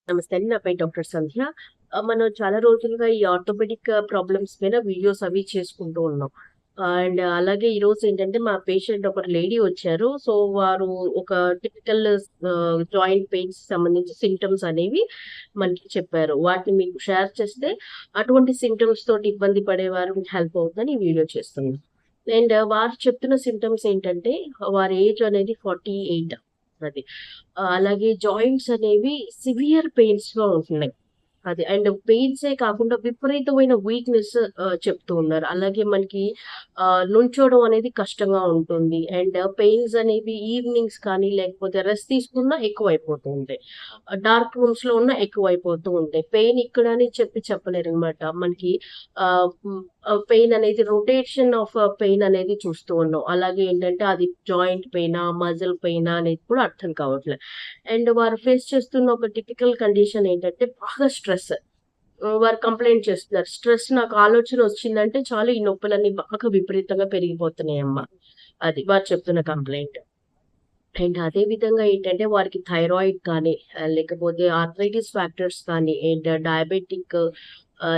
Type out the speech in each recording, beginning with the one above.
నమస్తే అండి. నా పేరు డాక్టర్ సంధ్య. మనం చాలా రోజులుగా ఈ ఆర్థోపెడిక్ ప్రాబ్లమ్స్ మీద వీడియోస్ అవి చేసుకుంటూ ఉన్నాం. అండ్ అలాగే ఈరోజేంటంటే మా పేషెంట్ ఒక లేడీ వచ్చారు. సో, వారు ఒక టిపికల్ జాయింట్ పెయిన్స్ సంబంధించి సింప్టమ్స్ అనేవి మనకి చెప్పారు. వాటిని మీకు షేర్ చేస్తే అటువంటి సింప్టమ్స్ తోటి ఇబ్బంది పడేవారికి హెల్ప్ అవుతుందని ఈ వీడియో చేస్తున్నాను. అండ్ వారు చెప్తున్న సింప్టమ్స్ ఏంటంటే వారి ఏజ్ అనేది 48 అది. అలాగే జాయింట్స్ అనేవి సివియర్ పెయిన్స్‌గా ఉంటున్నాయి. అది. అండ్ పెయిన్సే కాకుండా విపరీతమైన వీక్‌నెస్ చెప్తూ ఉన్నారు. అలాగే మనకి నుంచోవడం అనేది కష్టంగా ఉంటుంది. అండ్ పెయిన్స్ అనేవి ఈవినింగ్స్ కానీ, లేకపోతే రెస్ట్ తీసుకున్నా ఎక్కువైపోతూ ఉంటాయి. డార్క్ రూమ్స్‌లో ఉన్న ఎక్కువైపోతూ ఉంటాయి. పెయిన్ ఇక్కడ అని చెప్పలేరనమాట. మనకి పెయిన్ అనేది రొటేషన్ ఆఫ్ పెయిన్ అనేది చూస్తూ ఉన్నాం. అలాగే ఏంటంటే అది జాయింట్ పెయినా, మజిల్ పెయినా అనేది కూడా అర్థం కావట్లే. అండ్ వారు ఫేస్ చేస్తున్న ఒక టిపికల్ కండిషన్ ఏంటంటే బాగా స్ట్రెస్. వారు కంప్లెయింట్ చేస్తున్నారు. స్ట్రెస్ నాకు ఆలోచన వచ్చిందంటే చాలు ఈ నొప్పులన్నీ బాగా విపరీతంగా పెరిగిపోతున్నాయమ్మా. అది వారు చెప్తున్న కంప్లెయింట్. అండ్ అదే విధంగా ఏంటంటే వారికి థైరాయిడ్ కానీ, లేకపోతే ఆర్థరైటిస్ ఫ్యాక్టర్స్ కానీ, అండ్ డయాబెటిక్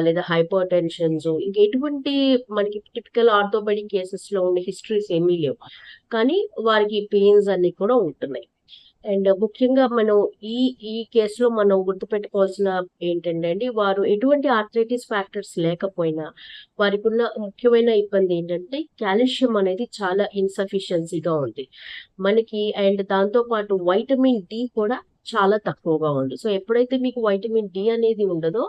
లేదా హైపర్ టెన్షన్స్ ఇంక ఎటువంటి మనకి టిపికల్ ఆర్థోపెడిక్ కేసెస్‌లో ఉండే హిస్టరీస్ ఏమీ లేవు. కానీ వారికి పెయిన్స్ అన్నీ కూడా ఉంటున్నాయి. అండ్ ముఖ్యంగా మనం ఈ ఈ కేస్‌లో మనం గుర్తుపెట్టుకోవాల్సిన ఏంటంటే అండి, వారు ఎటువంటి ఆర్థరైటిస్ ఫ్యాక్టర్స్ లేకపోయినా, వారికున్న ముఖ్యమైన ఇబ్బంది ఏంటంటే, కాల్షియం అనేది చాలా ఇన్‌సఫిషియన్సీగా ఉంది. మనకి అండ్ దాంతో పాటు వైటమిన్ డి కూడా చాలా తక్కువగా ఉంది. సో, ఎప్పుడైతే మీకు వైటమిన్ డి అనేది ఉండదో,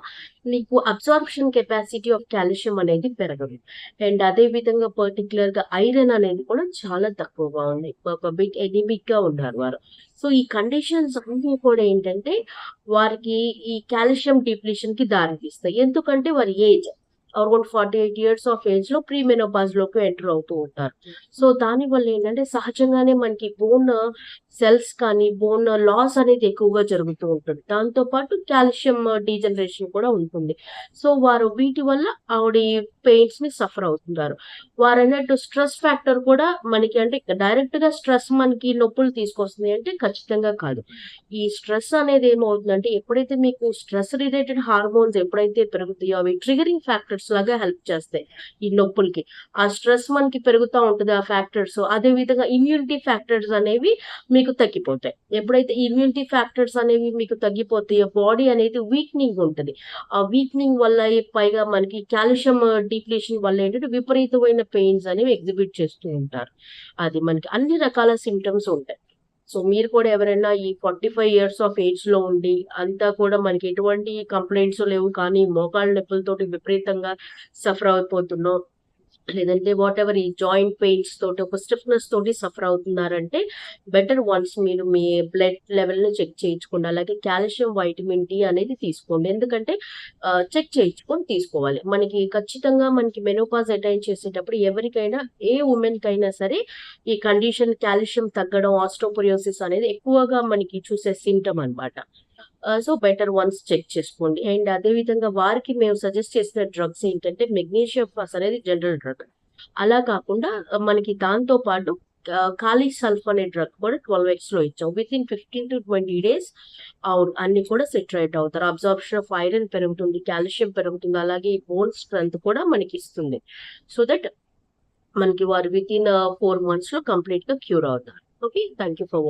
మీకు అబ్సార్ప్షన్ కెపాసిటీ ఆఫ్ కాల్షియం అనేది పెరగదు. అండ్ అదే విధంగా పర్టిక్యులర్‌గా ఐరన్ అనేది కూడా చాలా తక్కువగా ఉంది. ఒక బిట్ ఎనీమిక్‌గా ఉన్నారు వారు. సో, ఈ కండిషన్స్ అన్నీ కూడా ఏంటంటే, వారికి ఈ కాల్షియం డిప్లీషన్‌కి దారితీస్తాయి. ఎందుకంటే వారి ఏజ్ అరౌండ్ 48 ఇయర్స్ ఆఫ్ ఏజ్‌లో ప్రీ మెనోపాజ్‌లోకి ఎంటర్ అవుతూ ఉంటారు. సో, దానివల్ల ఏంటంటే సహజంగానే మనకి బోన్ సెల్స్ కానీ, బోన్ లాస్ అనేది ఎక్కువగా జరుగుతూ ఉంటుంది. దాంతో పాటు కాల్షియం డీజనరేషన్ కూడా ఉంటుంది. సో, వారు వీటి వల్ల ఆవిడ పెయిన్స్‌ని సఫర్ అవుతున్నారు. వారన్నట్టు స్ట్రెస్ ఫ్యాక్టర్ కూడా మనకి అంటే డైరెక్ట్‌గా స్ట్రెస్ మనకి నొప్పులు తీసుకొస్తుంది అంటే ఖచ్చితంగా కాదు. ఈ స్ట్రెస్ అనేది ఏమవుతుందంటే ఎప్పుడైతే మీకు స్ట్రెస్ రిలేటెడ్ హార్మోన్స్ ఎప్పుడైతే పెరుగుతాయో అవి ట్రిగరింగ్ ఫ్యాక్టర్స్ లాగా హెల్ప్ చేస్తాయి ఈ నొప్పులకి. ఆ స్ట్రెస్ మనకి పెరుగుతా ఉంటది ఆ ఫ్యాక్టర్స్. అదే విధంగా ఇమ్యూనిటీ ఫ్యాక్టర్స్ అనేవి మీకు తగ్గిపోతాయి. ఎప్పుడైతే ఇమ్యూనిటీ ఫ్యాక్టర్స్ అనేవి మీకు తగ్గిపోతాయో బాడీ అనేది వీక్‌నింగ్ ఉంటది. ఆ వీక్‌నింగ్ వల్ల పైగా మనకి కాల్షియం డిప్లీషన్ వల్ల ఏంటంటే విపరీతమైన పెయిన్స్ అనేవి ఎగ్జిబిట్ చేస్తూ ఉంటారు. అది మనకి అన్ని రకాల సింప్టమ్స్ ఉంటాయి. సో, మీరు కూడా ఎవరైనా ఈ 45 ఇయర్స్ ఆఫ్ ఏజ్‌లో ఉండి, అంతా కూడా మనకి ఎటువంటి కంప్లెయింట్స్ లేవు కానీ, మోకాళ్ళ నొప్పులతోటి విపరీతంగా సఫర్ అయిపోతున్నాం. లేదంటే వాటెవర్ ఈ జాయింట్ పెయిన్స్ తోటి, ఒక స్టిఫ్‌నెస్ తోటి సఫర్ అవుతున్నారంటే, బెటర్ వన్స్ మీరు మీ బ్లడ్ లెవెల్‌ని చెక్ చేయించుకోండి. అలాగే కాల్షియం, వైటమిన్ డి అనేది తీసుకోండి. ఎందుకంటే చెక్ చేయించుకొని తీసుకోవాలి. మనకి ఖచ్చితంగా మనకి మెనోపాజ్ అటైన్ చేసేటప్పుడు ఎవరికైనా ఏ వుమెన్‌కైనా సరే ఈ కండిషన్ కాల్షియం తగ్గడం, ఆస్టోపోరోసిస్ అనేది ఎక్కువగా మనకి చూసే సింప్టమ్ అన్నమాట. సో, బెటర్ వన్స్ చెక్ చేసుకోండి. అండ్ అదే విధంగా వారికి మేము సజెస్ట్ చేసిన డ్రగ్స్ ఏంటంటే మెగ్నీషియం ఫాస్ అనేది జనరల్ డ్రగ్. అలా కాకుండా మనకి దాంతో పాటు కాలిసల్ఫ్ అనే డ్రగ్ కూడా 12 ఎక్స్‌లో ఇచ్చాం. వితిన్ 15-20 డేస్ అన్నీ కూడా సెట్ రైట్ అవుతారు. అబ్సార్ప్షన్ ఆఫ్ ఐరన్ పెరుగుతుంది, కాల్షియం పెరుగుతుంది. అలాగే బోన్ స్ట్రెంత్ కూడా మనకిస్తుంది. సో దట్ మనకి వారు వితిన్ 4 మంత్స్‌లో కంప్లీట్‌గా క్యూర్ అవుతారు. ఓకే. Thank you for